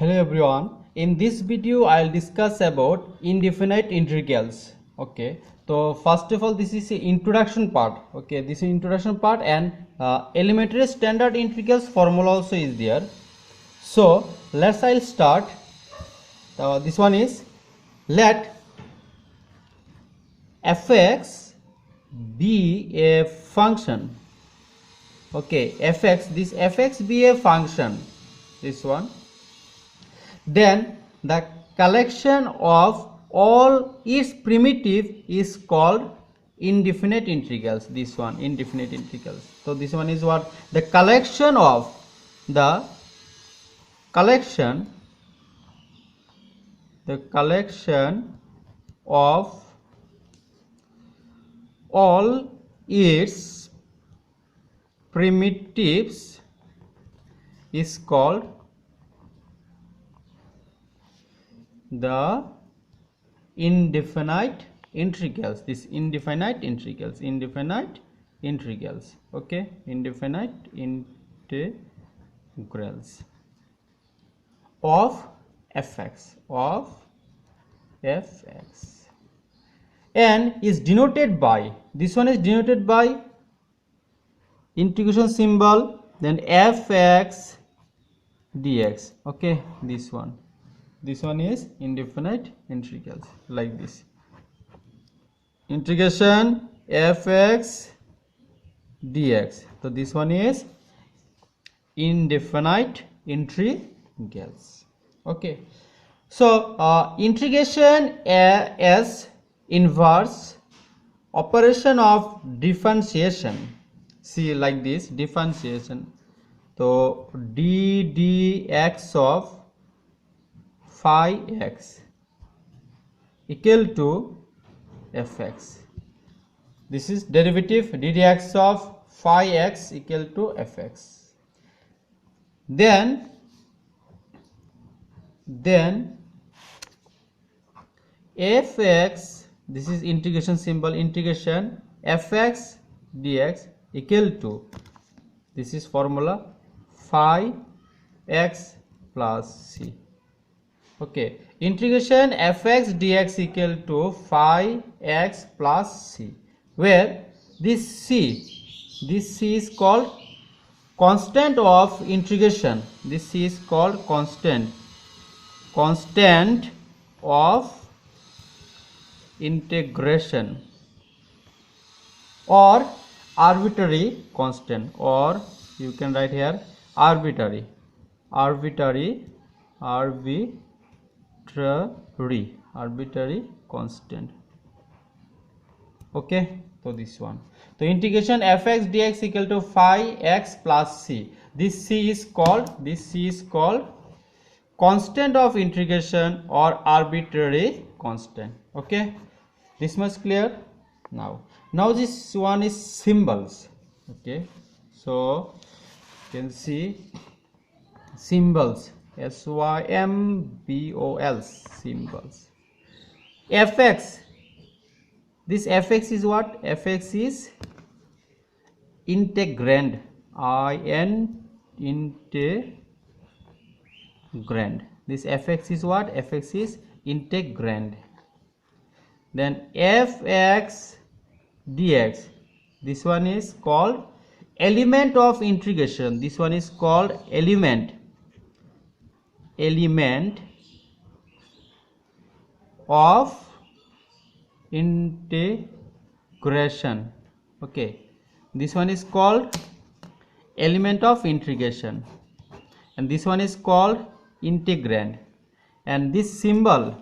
Hello everyone. In this video I'll discuss about indefinite integrals. Okay, so first of all this is the introduction part. Okay, this is introduction part, and elementary standard integrals formula also is there. So I'll start. This one is, let fx be a function. Okay, this fx be a function, this one. Then the collection of all its primitive is called indefinite integrals. This one, indefinite integrals. So this one is what? The collection of all its primitives is called the indefinite integrals. This indefinite integrals. Okay, indefinite integrals of fx and is denoted by, this one is denoted by integration symbol, then fx dx. Okay, this one is indefinite integrals, like this. Integration fx dx. So this one is indefinite integrals. Okay, so integration as inverse operation of differentiation. See, like this, differentiation. So d dx of phi x equal to fx. This is derivative d dx of phi x equal to fx. Then fx, this is integration symbol, integration fx dx equal to, this is formula, phi x plus c. Okay, integration fx dx equal to phi x plus c, where this c is called constant of integration. This c is called constant of integration, or arbitrary constant, or you can write here arbitrary constant. Okay, so this one. So integration fx dx equal to phi x plus c. This c is called constant of integration or arbitrary constant. Okay, this much clear. Now this one is symbols. Okay, so you can see symbols, symbols, symbols. Fx, this fx is what? Fx is integrand, integrand. This fx is what? Fx is integrand. Then fx dx, this one is called element of integration. This one is called element of integration. Okay, this one is called element of integration, and this one is called integrand. And this symbol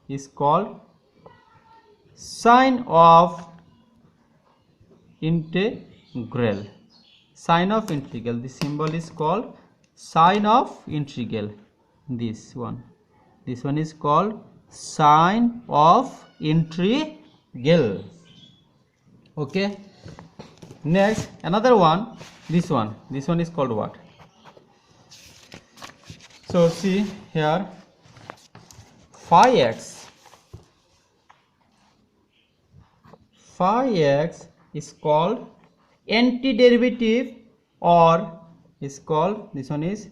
is called sign of integral. Sign of integral. This symbol is called sign of integral. This one is called sign of integral. Okay, next another one, this one is called what? So see here, phi x is called antiderivative or is called, this one is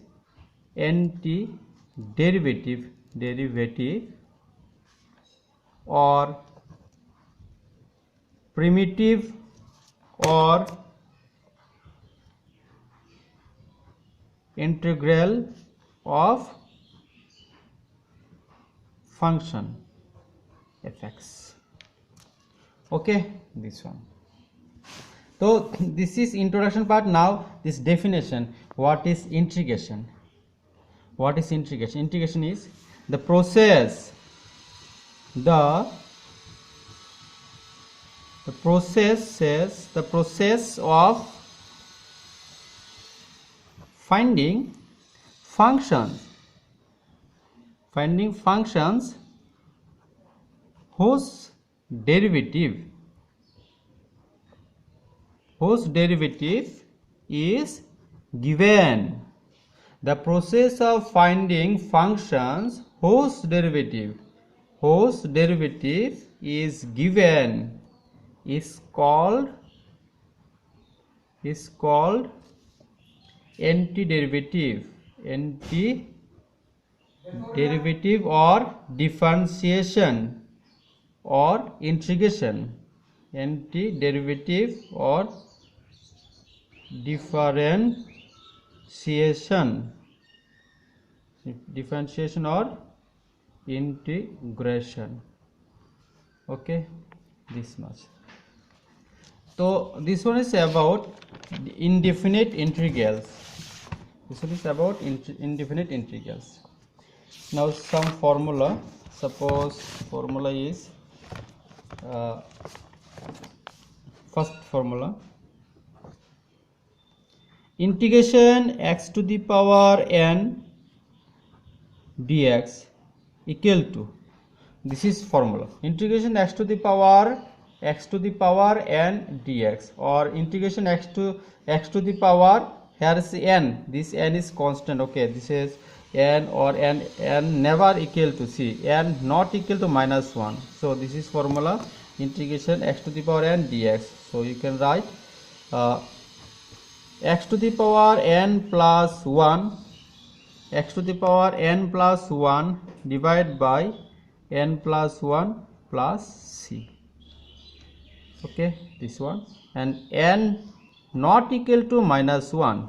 antiderivative, or primitive or integral of function fx. Okay, this one. So this is introduction part. Now this definition. What is integration? What is integration? Integration is the process of finding functions whose derivative is given. The process of finding functions whose derivative is given is called antiderivative or differentiation or integration. Antiderivative or differentiation or integration. Okay, this much. So this one is about indefinite integrals. Indefinite integrals. Now some formula. Suppose formula is first formula, integration x to the power n dx equal to, this is formula, integration x to the power n dx, or integration x to the power, here is n, this n is constant. Okay, this is n, or n never equal to, see, n not equal to -1. So this is formula, integration x to the power n dx. So you can write x to the power n plus 1 divided by n plus 1 plus c. Okay, this one, and n not equal to -1,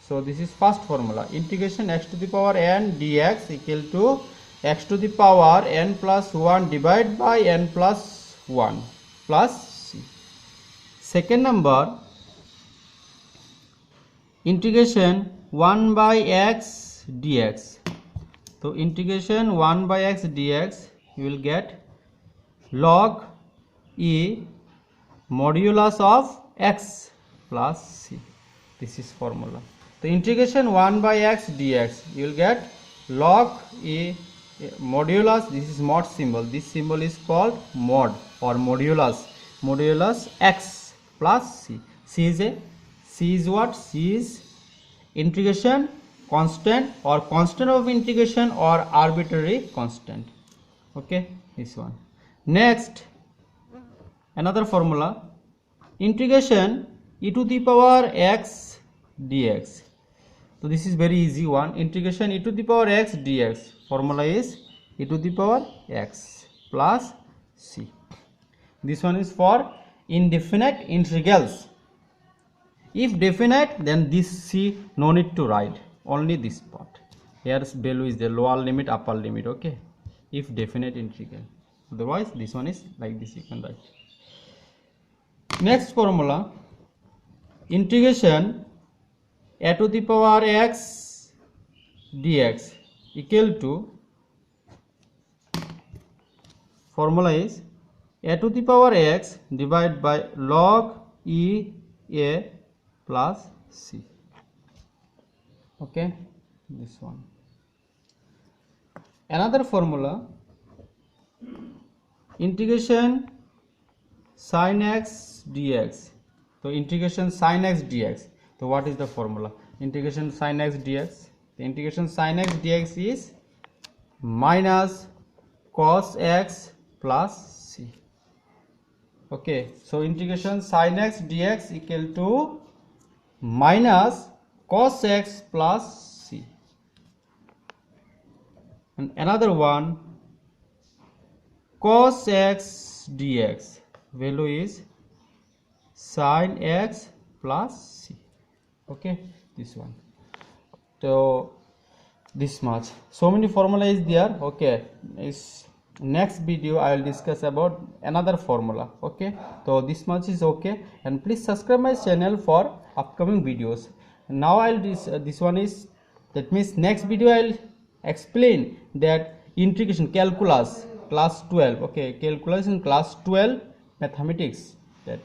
so this is first formula, integration x to the power n dx equal to x to the power n plus 1 divided by n plus 1 plus c. Second number, integration 1 by x dx. So integration 1 by x dx, you will get log e modulus of x plus c. This is formula. The integration 1 by x dx, you will get log e modulus, this is mod symbol, this symbol is called mod or modulus x plus c. C is what? C is integration constant, or constant of integration, or arbitrary constant. Okay, this one. Next, another formula, integration e to the power x dx. So this is very easy one, integration e to the power x dx, formula is e to the power x plus c. This one is for indefinite integrals. If definite, then this c no need to write, only this part. Here's value is the lower limit, upper limit. Okay, if definite integral. Otherwise, this one is like this, you can write. Next formula, integration a to the power x dx equal to, formula is a to the power x divided by log e a plus c. Okay, this one. Another formula, integration sin x dx. So integration sin x dx. So what is the formula? Integration sin x dx. The integration sin x dx is minus cos x plus c. Okay, so integration sin x dx equal to minus cos x plus c, and another one cos x dx value is sin x plus c. Okay, this one. So this much, so many formula is there. Okay, is next video I will discuss about another formula. Okay, so this much is okay, and please subscribe my channel for upcoming videos. Now I'll this one is, that means next video I'll explain that integration calculus class 12. Okay, calculus in class 12 mathematics, that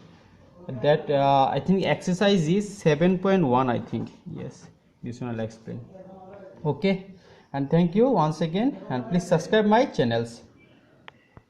I think exercise is 7.1, I think. Yes, this one I'll explain. Okay, and thank you once again, and please subscribe my channels.